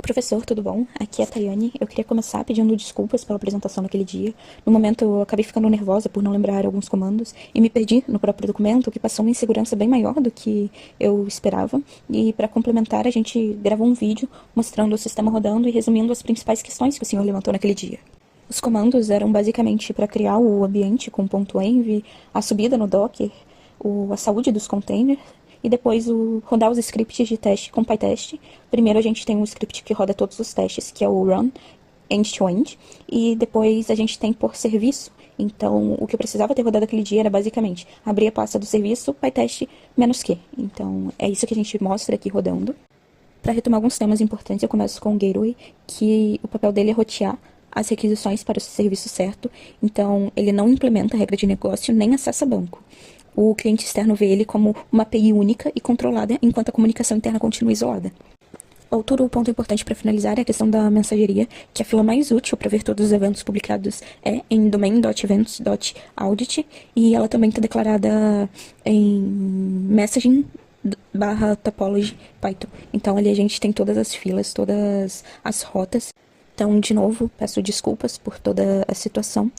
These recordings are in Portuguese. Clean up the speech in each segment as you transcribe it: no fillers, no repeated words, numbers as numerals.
Professor, tudo bom? Aqui é a Tayane. Eu queria começar pedindo desculpas pela apresentação naquele dia. No momento, eu acabei ficando nervosa por não lembrar alguns comandos e me perdi no próprio documento, o que passou uma insegurança bem maior do que eu esperava. E, para complementar, a gente gravou um vídeo mostrando o sistema rodando e resumindo as principais questões que o senhor levantou naquele dia. Os comandos eram basicamente para criar o ambiente com ponto .env, a subida no Docker, a saúde dos containers e depois rodar os scripts de teste com PyTest. Primeiro a gente tem um script que roda todos os testes, que é o run end-to-end, e depois a gente tem por serviço. Então, o que eu precisava ter rodado aquele dia era basicamente abrir a pasta do serviço, PyTest menos Q. Então, é isso que a gente mostra aqui rodando. Para retomar alguns temas importantes, eu começo com o Gateway, que o papel dele é rotear as requisições para o serviço certo, então ele não implementa regra de negócio nem acessa banco. O cliente externo vê ele como uma API única e controlada, enquanto a comunicação interna continua isolada. Outro ponto importante para finalizar é a questão da mensageria, que a fila mais útil para ver todos os eventos publicados é em domain.events.audit, e ela também está declarada em messaging barra topology Python. Então ali a gente tem todas as filas, todas as rotas. Então, de novo, peço desculpas por toda a situação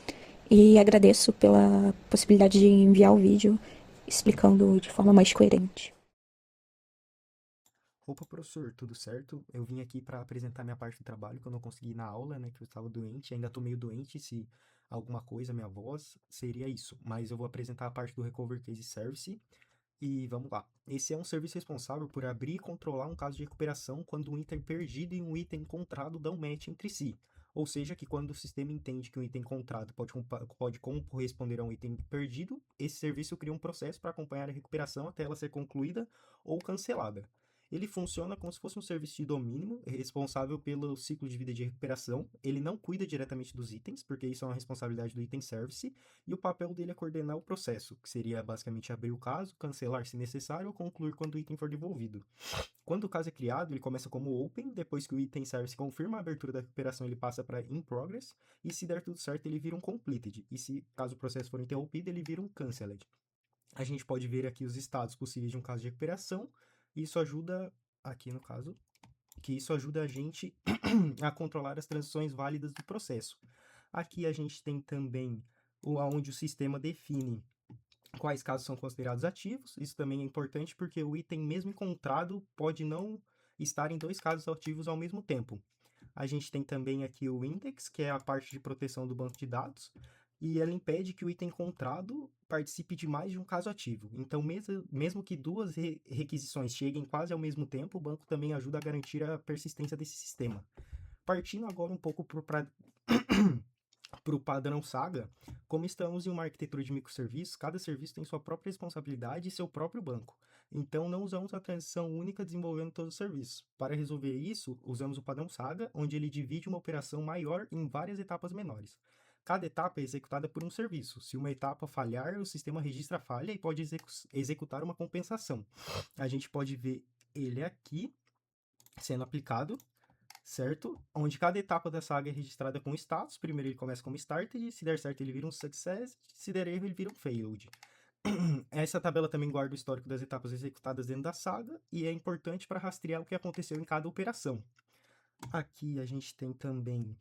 e agradeço pela possibilidade de enviar o vídeo explicando de forma mais coerente. Opa, professor, tudo certo? Eu vim aqui para apresentar minha parte do trabalho que eu não consegui ir na aula, né? Que eu estava doente, ainda estou meio doente. Se alguma coisa, minha voz, seria isso. Mas eu vou apresentar a parte do Recover Case Service e vamos lá. Esse é um serviço responsável por abrir e controlar um caso de recuperação quando um item perdido e um item encontrado dão match entre si. Ou seja, que quando o sistema entende que um item encontrado pode corresponder a um item perdido, esse serviço cria um processo para acompanhar a recuperação até ela ser concluída ou cancelada. Ele funciona como se fosse um serviço de domínio responsável pelo ciclo de vida de recuperação. Ele não cuida diretamente dos itens, porque isso é uma responsabilidade do item service, e o papel dele é coordenar o processo, que seria basicamente abrir o caso, cancelar se necessário ou concluir quando o item for devolvido. Quando o caso é criado, ele começa como open, depois que o item service confirma a abertura da recuperação, ele passa para in progress, e se der tudo certo, ele vira um completed, e se caso o processo for interrompido, ele vira um cancelled. A gente pode ver aqui os estados possíveis de um caso de recuperação, e isso ajuda, aqui no caso, que isso ajuda a gente a controlar as transições válidas do processo. Aqui a gente tem também onde o sistema define quais casos são considerados ativos. Isso também é importante porque o item mesmo encontrado pode não estar em dois casos ativos ao mesmo tempo. A gente tem também aqui o index, que é a parte de proteção do banco de dados, e ela impede que o item encontrado participe de mais de um caso ativo. Então, mesmo que duas requisições cheguem quase ao mesmo tempo, o banco também ajuda a garantir a persistência desse sistema. Partindo agora um pouco para o padrão Saga, como estamos em uma arquitetura de microserviços, cada serviço tem sua própria responsabilidade e seu próprio banco. Então, não usamos a transição única desenvolvendo todos os serviços. Para resolver isso, usamos o padrão Saga, onde ele divide uma operação maior em várias etapas menores. Cada etapa é executada por um serviço. Se uma etapa falhar, o sistema registra a falha e pode executar uma compensação. A gente pode ver ele aqui sendo aplicado, certo? Onde cada etapa da saga é registrada com status. Primeiro ele começa como started, se der certo ele vira um success, se der erro ele vira um failed. Essa tabela também guarda o histórico das etapas executadas dentro da saga e é importante para rastrear o que aconteceu em cada operação. Aqui a gente tem também.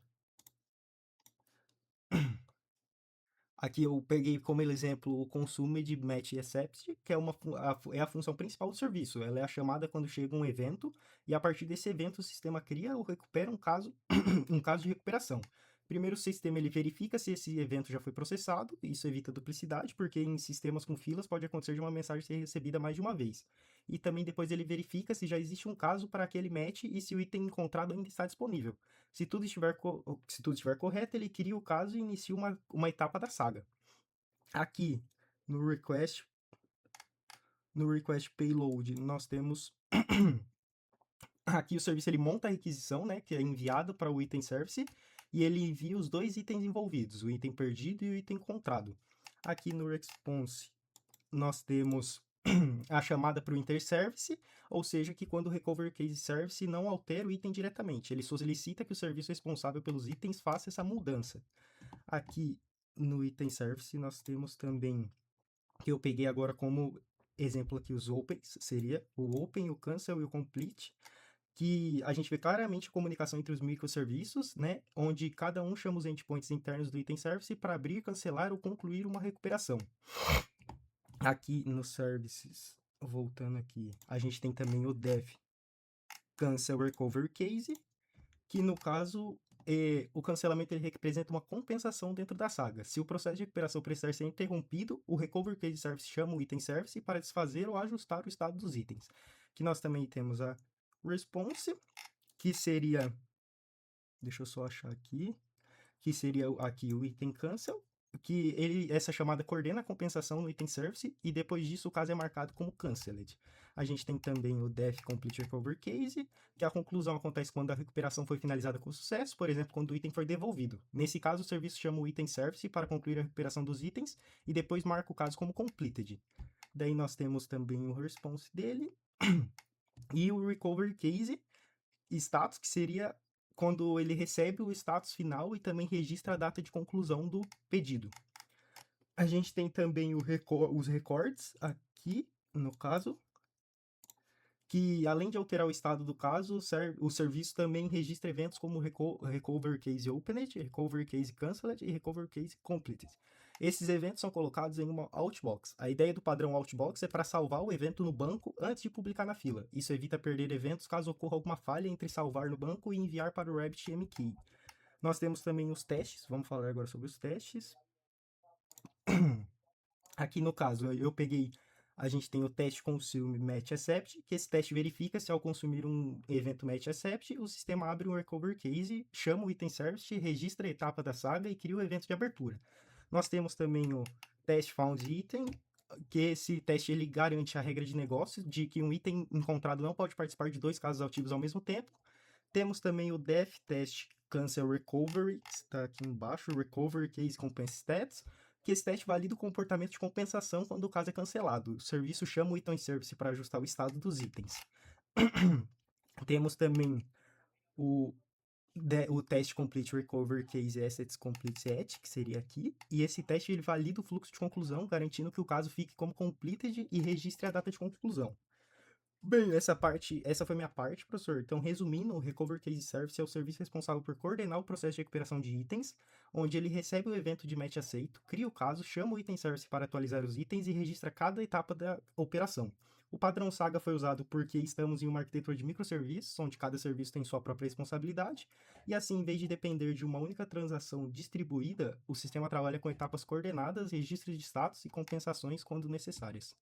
Aqui eu peguei como exemplo o consumed match accept, que é, é a função principal do serviço. Ela é a chamada quando chega um evento e a partir desse evento o sistema cria ou recupera um caso, um caso de recuperação. Primeiro o sistema ele verifica se esse evento já foi processado, isso evita duplicidade, porque em sistemas com filas pode acontecer de uma mensagem ser recebida mais de uma vez. E também depois ele verifica se já existe um caso para aquele match e se o item encontrado ainda está disponível. Se tudo estiver correto, ele cria o caso e inicia uma etapa da saga. Aqui no request, no request payload, nós temos aqui o serviço ele monta a requisição, né, que é enviado para o item service e ele envia os dois itens envolvidos, o item perdido e o item encontrado. Aqui no response nós temos a chamada para o interservice, ou seja, que quando o recover case service não altera o item diretamente, ele solicita que o serviço responsável pelos itens faça essa mudança. Aqui no item service nós temos também, que eu peguei agora como exemplo aqui os opens, seria o open, o cancel e o complete. que a gente vê claramente a comunicação entre os microserviços, né, onde cada um chama os endpoints internos do item service para abrir, cancelar ou concluir uma recuperação. Aqui no services, voltando aqui, a gente tem também o dev cancel recovery case, que no caso o cancelamento ele representa uma compensação dentro da saga. Se o processo de recuperação precisar ser interrompido, o recovery case service chama o item service para desfazer ou ajustar o estado dos itens. Que nós também temos a response, que seria, deixa eu só achar aqui, que seria aqui o item cancel, que essa chamada coordena a compensação no item service e depois disso o caso é marcado como canceled. A gente tem também o def complete recovery case, que a conclusão acontece quando a recuperação foi finalizada com sucesso, por exemplo, quando o item foi devolvido. Nesse caso, o serviço chama o item service para concluir a recuperação dos itens e depois marca o caso como completed. Daí nós temos também o response dele e o recovery case, status, que seria quando ele recebe o status final e também registra a data de conclusão do pedido. A gente tem também os records aqui, no caso, que além de alterar o estado do caso, o serviço também registra eventos como Recovery Case Opened, Recovery Case Cancelled e Recovery Case Completed. Esses eventos são colocados em uma outbox. A ideia do padrão outbox é para salvar o evento no banco antes de publicar na fila. Isso evita perder eventos caso ocorra alguma falha entre salvar no banco e enviar para o RabbitMQ. Nós temos também os testes, vamos falar agora sobre os testes. Aqui no caso, eu peguei, a gente tem o teste consume match accept, que esse teste verifica se ao consumir um evento match accept, o sistema abre um recovery case, chama o item service, registra a etapa da saga e cria o evento de abertura. Nós temos também o test found item, que esse teste ele garante a regra de negócio de que um item encontrado não pode participar de dois casos ativos ao mesmo tempo. Temos também o def test cancel recovery, que está aqui embaixo, recovery case compensa stats, que esse teste valida o comportamento de compensação quando o caso é cancelado. O serviço chama o item service para ajustar o estado dos itens. Temos também o teste complete recovery case assets complete set, que seria aqui, e esse teste ele valida o fluxo de conclusão, garantindo que o caso fique como completed e registre a data de conclusão. Bem, essa foi minha parte, professor. Então, resumindo, o Recovery Case Service é o serviço responsável por coordenar o processo de recuperação de itens, onde ele recebe o evento de match aceito, cria o caso, chama o item service para atualizar os itens e registra cada etapa da operação. O padrão Saga foi usado porque estamos em uma arquitetura de microserviços, onde cada serviço tem sua própria responsabilidade, e assim, em vez de depender de uma única transação distribuída, o sistema trabalha com etapas coordenadas, registros de status e compensações quando necessárias.